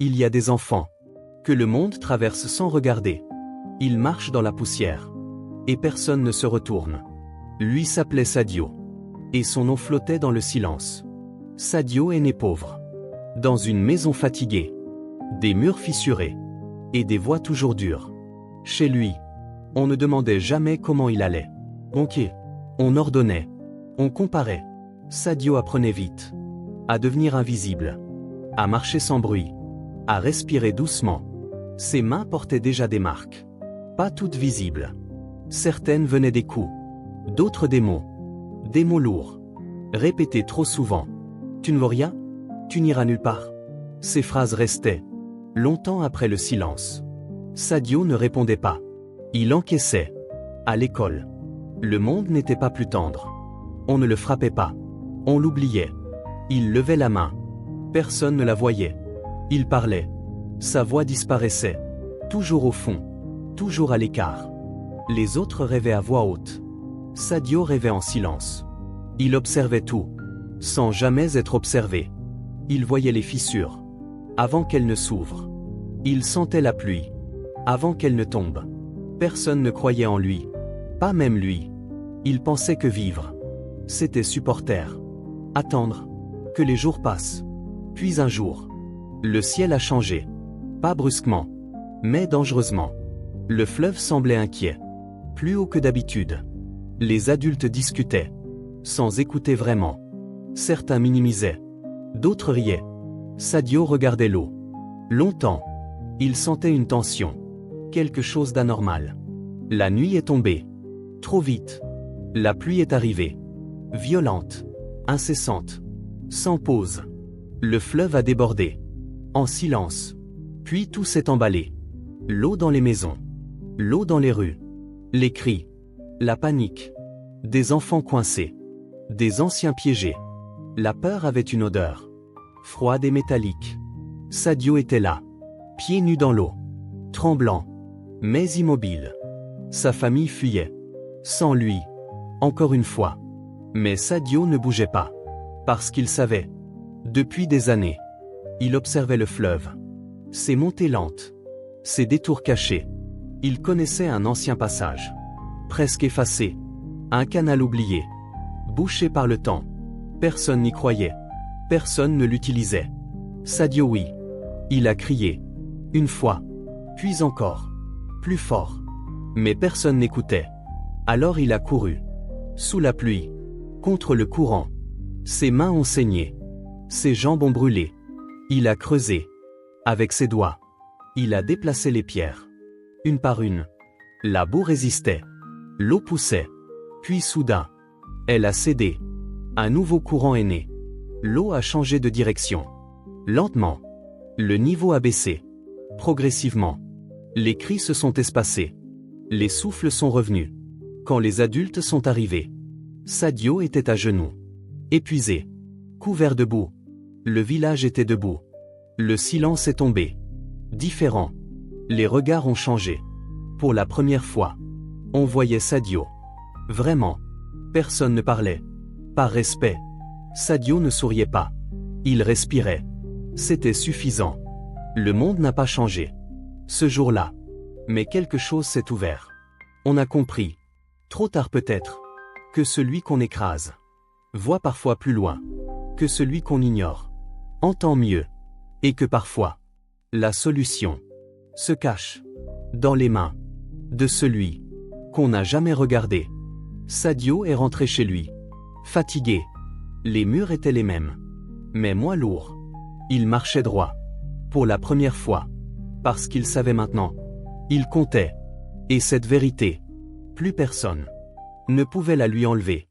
Il y a des enfants que le monde traverse sans regarder. Ils marchent dans la poussière. Et personne ne se retourne. Lui s'appelait Sadio. Et son nom flottait dans le silence. Sadio est né pauvre. Dans une maison fatiguée. Des murs fissurés. Et des voies toujours dures. Chez lui, on ne demandait jamais comment il allait. Ok. On ordonnait. On comparait. Sadio apprenait vite. À devenir invisible. À marcher sans bruit. À respirer doucement. Ses mains portaient déjà des marques. Pas toutes visibles. Certaines venaient des coups. D'autres des mots. Des mots lourds. Répétés trop souvent. Tu ne vaux rien? Tu n'iras nulle part. Ces phrases restaient. Longtemps après le silence. Sadio ne répondait pas. Il encaissait. À l'école. Le monde n'était pas plus tendre. On ne le frappait pas. On l'oubliait. Il levait la main. Personne ne la voyait. Il parlait. Sa voix disparaissait. Toujours au fond. Toujours à l'écart. Les autres rêvaient à voix haute. Sadio rêvait en silence. Il observait tout. Sans jamais être observé. Il voyait les fissures. Avant qu'elles ne s'ouvrent. Il sentait la pluie. Avant qu'elle ne tombe. Personne ne croyait en lui. Pas même lui. Il pensait que vivre. C'était supporter. Attendre. Que les jours passent. Puis un jour. Le ciel a changé. Pas brusquement. Mais dangereusement. Le fleuve semblait inquiet. Plus haut que d'habitude. Les adultes discutaient. Sans écouter vraiment. Certains minimisaient. D'autres riaient. Sadio regardait l'eau. Longtemps. Il sentait une tension. Quelque chose d'anormal. La nuit est tombée. Trop vite. La pluie est arrivée. Violente. Incessante. Sans pause. Le fleuve a débordé. En silence. Puis tout s'est emballé. L'eau dans les maisons. L'eau dans les rues. Les cris. La panique. Des enfants coincés. Des anciens piégés. La peur avait une odeur. Froide et métallique. Sadio était là. Pieds nus dans l'eau. Tremblant. Mais immobile. Sa famille fuyait. Sans lui. Encore une fois. Mais Sadio ne bougeait pas. Parce qu'il savait. Depuis des années. Il observait le fleuve. Ses montées lentes. Ses détours cachés. Il connaissait un ancien passage. Presque effacé. Un canal oublié. Bouché par le temps. Personne n'y croyait. Personne ne l'utilisait. Sadio oui. Il a crié. Une fois. Puis encore. Plus fort. Mais personne n'écoutait. Alors il a couru. Sous la pluie. Contre le courant. Ses mains ont saigné. Ses jambes ont brûlé. Il a creusé. Avec ses doigts. Il a déplacé les pierres. Une par une. La boue résistait. L'eau poussait. Puis soudain. Elle a cédé. Un nouveau courant est né. L'eau a changé de direction. Lentement. Le niveau a baissé. Progressivement. Les cris se sont espacés. Les souffles sont revenus. Quand les adultes sont arrivés. Sadio était à genoux. Épuisé. Couvert de boue. Le village était debout. Le silence est tombé. Différent. Les regards ont changé. Pour la première fois. On voyait Sadio. Vraiment. Personne ne parlait. Par respect. Sadio ne souriait pas. Il respirait. C'était suffisant. Le monde n'a pas changé. Ce jour-là. Mais quelque chose s'est ouvert. On a compris. Trop tard peut-être. Que celui qu'on écrase. Voit parfois plus loin. Que celui qu'on ignore. Entend mieux. Et que parfois. La solution. Se cache. Dans les mains. De celui. Qu'on n'a jamais regardé. Sadio est rentré chez lui. Fatigué. Les murs étaient les mêmes. Mais moins lourds. Il marchait droit. Pour la première fois. Parce qu'il savait maintenant. Il comptait. Et cette vérité. Plus personne. Ne pouvait la lui enlever.